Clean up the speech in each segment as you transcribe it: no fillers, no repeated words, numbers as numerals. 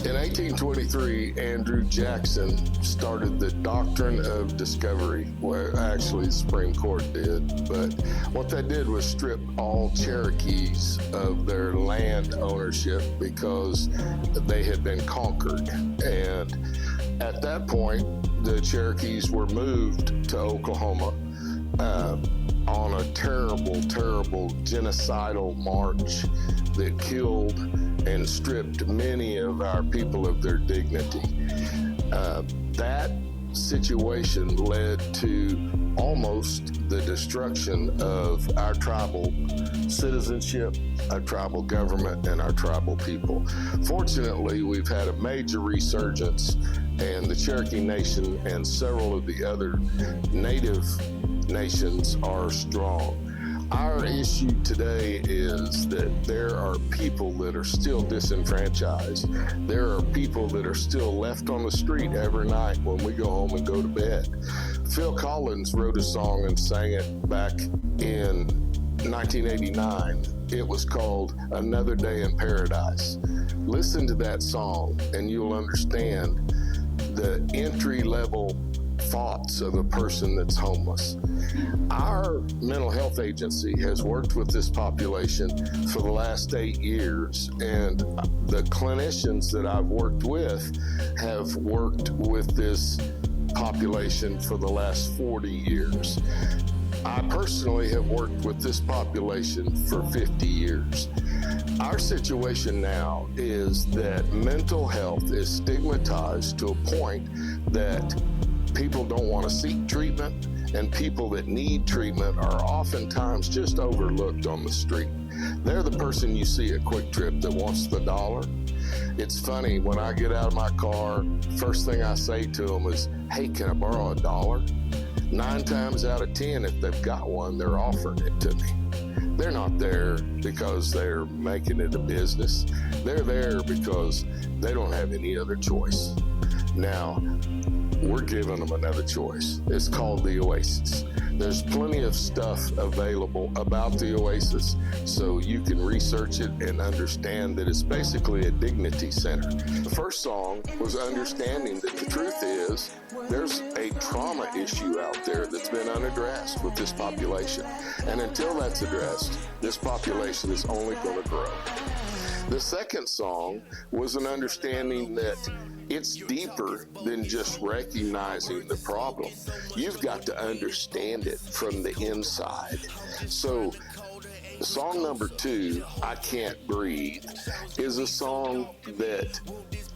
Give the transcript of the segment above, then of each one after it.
In 1823, Andrew Jackson started the doctrine of discovery. Well, actually, the Supreme Court did, but what that did was strip all Cherokees of their land ownership because they had been conquered. And at that point, the Cherokees were moved to Oklahoma on a terrible genocidal march that killed and stripped many of our people of their dignity. That situation led to almost the destruction of our tribal citizenship, our tribal government, and our tribal people. Fortunately, we've had a major resurgence, and the Cherokee Nation and several of the other native nations are strong. Our issue today is that there are people that are still disenfranchised. There are people that are still left on the street every night when we go home and go to bed. Phil Collins wrote a song and sang it back in 1989. It was called Another Day in Paradise. Listen to that song and you'll understand the entry-level thoughts of a person that's homeless. Our mental health agency has worked with this population for the last 8 years, and the clinicians that I've worked with have worked with this population for the last 40 years. I personally have worked with this population for 50 years. Our situation now is that mental health is stigmatized to a point that people don't want to seek treatment, and people that need treatment are oftentimes just overlooked on the street. They're the person you see at Quick Trip that wants the dollar. It's funny, when I get out of my car, first thing I say to them is, hey, can I borrow $1? 9 times out of 10, if they've got one, they're offering it to me. They're not there because they're making it a business. They're there because they don't have any other choice. Now, we're giving them another choice. It's called the Oasis. There's plenty of stuff available about the Oasis, so you can research it and understand that it's basically a dignity center. The first song was understanding that the truth is there's a trauma issue out there that's been unaddressed with this population. And until that's addressed, this population is only going to grow. The second song was an understanding that it's deeper than just recognizing the problem. You've got to understand it from the inside. So song number 2, I Can't Breathe, is a song that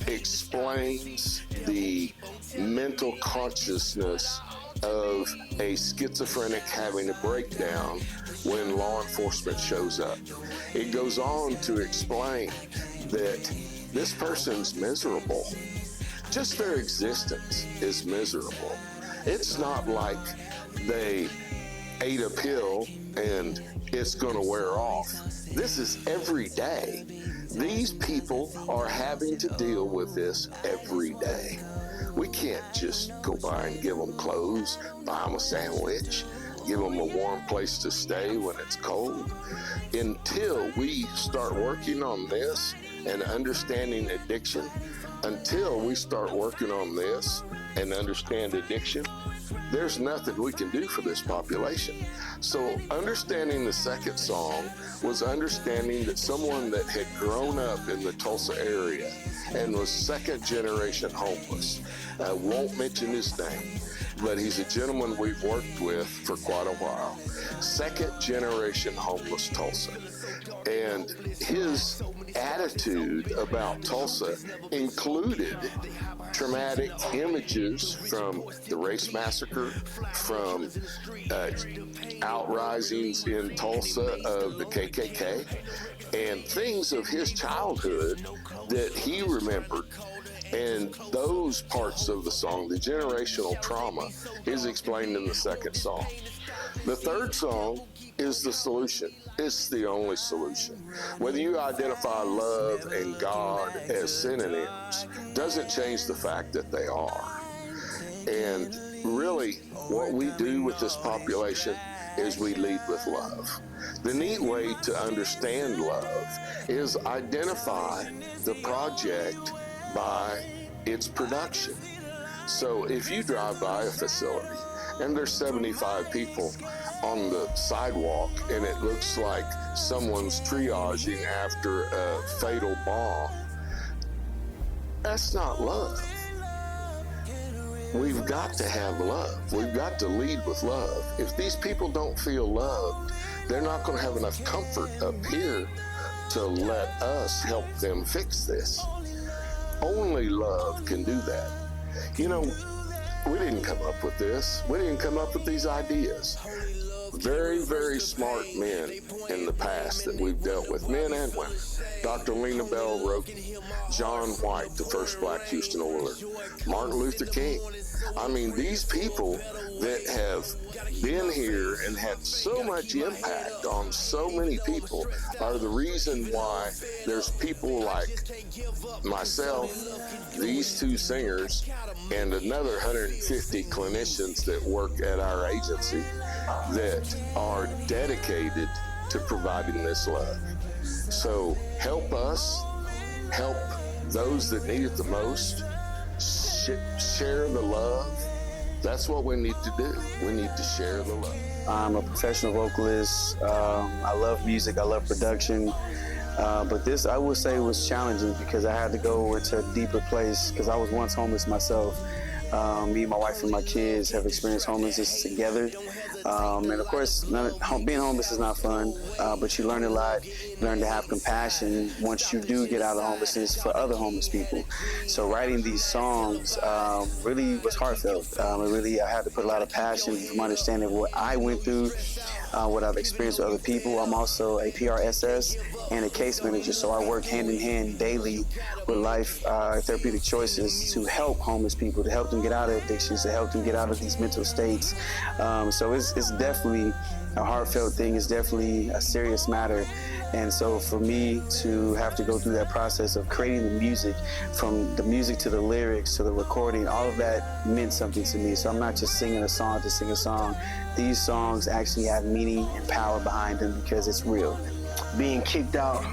explains the mental consciousness of a schizophrenic having a breakdown when law enforcement shows up. It goes on to explain that this person's miserable. Just their existence is miserable. It's not like they ate a pill and it's going to wear off. This is every day. These people are having to deal with this every day. We can't just go by and give them clothes, buy them a sandwich, give them a warm place to stay when it's cold. Until we start working on this and understanding addiction, until we start working on this and understand addiction, there's nothing we can do for this population. So understanding the second song was understanding that someone that had grown up in the Tulsa area and was second generation homeless, I won't mention his name, but he's a gentleman we've worked with for quite a while, second generation homeless Tulsa. And his attitude about Tulsa included traumatic images from the race massacre, from outrisings in Tulsa of the KKK, and things of his childhood that he remembered. And those parts of the song, the generational trauma, is explained in the second song. The third song is the solution. It's the only solution. Whether you identify love and God as synonyms doesn't change the fact that they are. And really, what we do with this population is we lead with love. The neat way to understand love is identify the project by its production. So if you drive by a facility and there's 75 people on the sidewalk and it looks like someone's triaging after a fatal bomb, that's not love. We've got to have love. We've got to lead with love. If these people don't feel loved, they're not going to have enough comfort up here to let us help them fix this. Only love can do that. You know, we didn't come up with this. We didn't come up with these ideas. Very, very smart men in the past that we've dealt with, men and women. Dr. Lena Bell wrote John White, the first black Houston Oiler. Martin Luther King. I mean, these people that have been here and had so much impact on so many people are the reason why there's people like myself, these two singers, and another 150 clinicians that work at our agency that are dedicated to providing this love. So help us, help those that need it the most, share the love. That's what we need to do. We need to share the love. I'm a professional vocalist. I love music. I love production. But this, I would say, was challenging because I had to go into a deeper place because I was once homeless myself. Me, my wife, and my kids have experienced homelessness together. And of course, being homeless is not fun, but you learn a lot. You learn to have compassion once you do get out of homelessness for other homeless people. So writing these songs really was heartfelt. I had to put a lot of passion from understanding what I went through, what I've experienced with other people. I'm also a PRSS and a case manager, so I work hand in hand daily with Life Therapeutic Choices to help homeless people, to help them get out of addictions, to help them get out of these mental states. So it's definitely a heartfelt thing. It's definitely a serious matter. And so for me to have to go through that process of creating the music, from the music to the lyrics to the recording, all of that meant something to me. So I'm not just singing a song to sing a song. These songs actually have meaning and power behind them because it's real. Being kicked out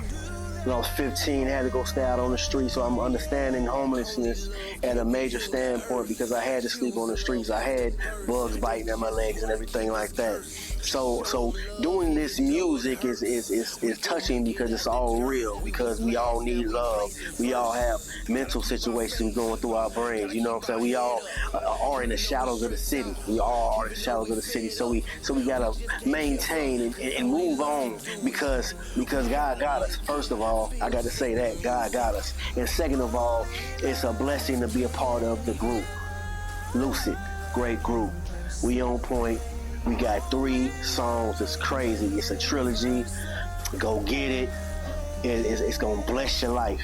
when I was 15, had to go stay out on the street, so I'm understanding homelessness at a major standpoint because I had to sleep on the streets. I had bugs biting at my legs and everything like that. So doing this music is touching because it's all real, because we all need love. We all have mental situations going through our brains, you know what I'm saying? We all are in the shadows of the city. We all are in the shadows of the city. So we gotta maintain and move on because God got us. First of all, I gotta say that God got us. And second of all, it's a blessing to be a part of the group. Lucid, great group. We on point. We got 3 songs. It's crazy. It's a trilogy. Go get it. It's gonna bless your life.